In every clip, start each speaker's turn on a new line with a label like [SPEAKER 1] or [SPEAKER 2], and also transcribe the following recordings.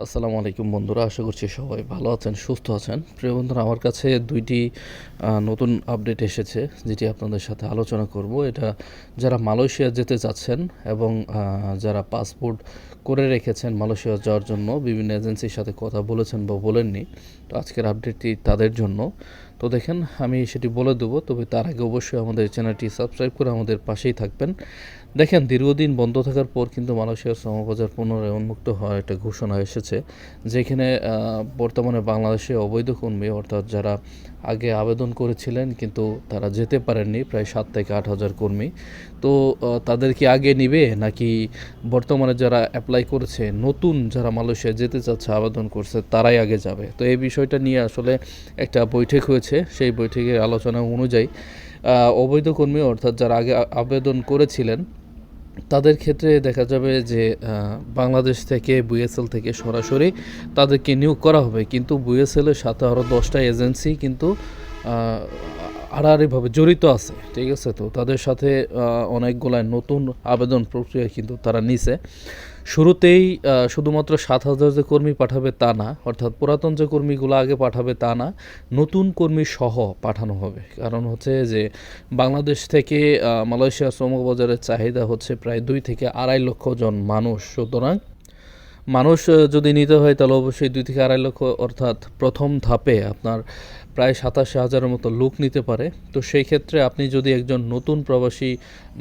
[SPEAKER 1] আসসালামু আলাইকুম বন্ধুরা, আশা করছি সবাই ভালো আছেন, সুস্থ আছেন। প্রিয় বন্ধুরা, আমার কাছে দুইটি নতুন আপডেট এসেছে যেটি আপনাদের সাথে আলোচনা করব। এটা যারা মালয়েশিয়া যেতে চাচ্ছেন এবং যারা পাসপোর্ট করে রেখেছেন মালয়েশিয়া যাওয়ার জন্য, বিভিন্ন এজেন্সির সাথে কথা বলেছেন বা বলেননি, তো আজকের আপডেটটি তাদের জন্য। তো দেখেন, আমি সেটি বলে দেবো, তবে তার আগে অবশ্যই আমাদের চ্যানেলটি সাবস্ক্রাইব করে আমাদের পাশেই থাকবেন। দেখেন, দীর্ঘদিন বন্ধ থাকার পর কিন্তু মালয়েশিয়ার শ্রমবাজার পুনরায় উন্মুক্ত হওয়ার একটা ঘোষণা এসেছে, যেখানে বর্তমানে বাংলাদেশে অবৈধ কর্মী, অর্থাৎ যারা আগে আবেদন করেছিলেন কিন্তু তারা যেতে পারেননি, প্রায় 7 থেকে 8 হাজার কর্মী। তো তাদের কি আগে নিবে, নাকি বর্তমানে যারা অ্যাপ্লাই করেছে, নতুন যারা মালয়েশিয়া যেতে চাচ্ছে আবেদন করছে, তারাই আগে যাবে? তো এই বিষয়টা নিয়ে আসলে একটা বৈঠক হয়েছে। সেই বৈঠকের আলোচনা অনুযায়ী অবৈধ কর্মী, অর্থাৎ যারা আগে আবেদন করেছিলেন, তাদের ক্ষেত্রে দেখা যাবে যে বাংলাদেশ থেকে, বিএসএল থেকে সরাসরি তাদেরকে নিয়োগ করা হবে। কিন্তু বিএসএলের সাথে আরও 10টা এজেন্সি কিন্তু আড়াআড়িভাবে জড়িত আছে, ঠিক আছে? তো তাদের সাথে অনেকগুলাই নতুন আবেদন প্রক্রিয়া কিন্তু তারা নিছে। শুরুতেই শুধুমাত্র 7,000 যে কর্মী পাঠাবে তা না, অর্থাৎ পুরাতন যে কর্মীগুলো আগে পাঠাবে তা না, নতুন কর্মী সহ পাঠানো হবে। কারণ হচ্ছে যে বাংলাদেশ থেকে মালয়েশিয়ার শ্রমবাজারের চাহিদা হচ্ছে প্রায় 2 থেকে 2.5 লক্ষ জন মানুষ। সুতরাং মানুষ যদি নিতে হয় তাহলে অবশ্যই 2 থেকে 2.5 লক্ষ, অর্থাৎ প্রথম ধাপে আপনার প্রায় 87,000-এর মতো লোক নিতে পারে। তো সেই ক্ষেত্রে আপনি যদি একজন নতুন প্রবাসী,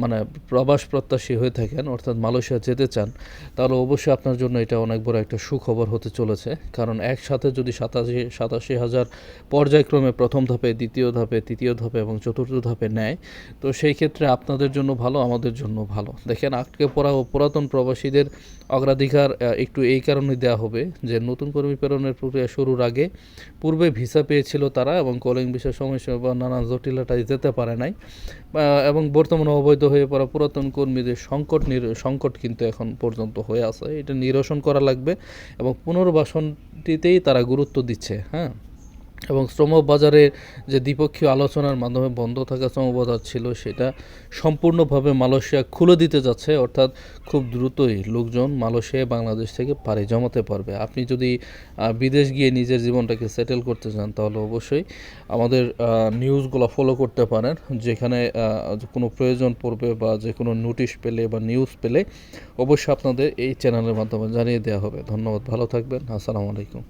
[SPEAKER 1] মানে প্রবাস প্রত্যাশী হয়ে থাকেন, অর্থাৎ মালয়েশিয়া যেতে চান, তাহলে অবশ্যই আপনার জন্য এটা অনেক বড় একটা সুখবর হতে চলেছে। কারণ একসাথে যদি 87,000 পর্যায়ক্রমে প্রথম ধাপে, দ্বিতীয় ধাপে, তৃতীয় ধাপে এবং চতুর্থ ধাপে নেয়, তো সেই ক্ষেত্রে আপনাদের জন্য ভালো, আমাদের জন্য ভালো। দেখেন, আটকে পড়া ও পুরাতন প্রবাসীদের অগ্রাধিকার একটু এই কারণে দেওয়া হবে যে নতুন কর্মী প্রেরণের প্রক্রিয়া শুরুর আগে পূর্বে ভিসা পেয়েছিল তারা, এবং কলিং ভিসার সমস্যা বা নানা জটিলতায় যেতে পারে নাই, এবং বর্তমানে অবৈধ হয়ে পড়া পুরাতন কর্মীদের সংকট কিন্তু এখন পর্যন্ত হয়ে আছে। এটা নিরসন করা লাগবে এবং পুনর্বাসনটিতেই তারা গুরুত্ব দিচ্ছে। হ্যাঁ, এবং শ্রমবাজারে যে দ্বিপক্ষীয় আলোচনার মাধ্যমে বন্ধ থাকা শ্রমবাজার ছিল, সেটা সম্পূর্ণভাবে মালয়েশিয়া খুলে দিতে যাচ্ছে। অর্থাৎ খুব দ্রুতই লোকজন মালয়েশিয়ায় বাংলাদেশ থেকে পাড়ি জমাতে পারবে। আপনি যদি বিদেশ গিয়ে নিজের জীবনটাকে সেটেল করতে চান, তাহলে অবশ্যই আমাদের নিউজগুলো ফলো করতে পারেন। যেখানে কোনো প্রয়োজন পড়বে বা যে কোনো নোটিশ পেলে বা নিউজ পেলে অবশ্যই আপনাদের এই চ্যানেলের মাধ্যমে জানিয়ে দেওয়া হবে। ধন্যবাদ, ভালো থাকবেন। আসসালামু আলাইকুম।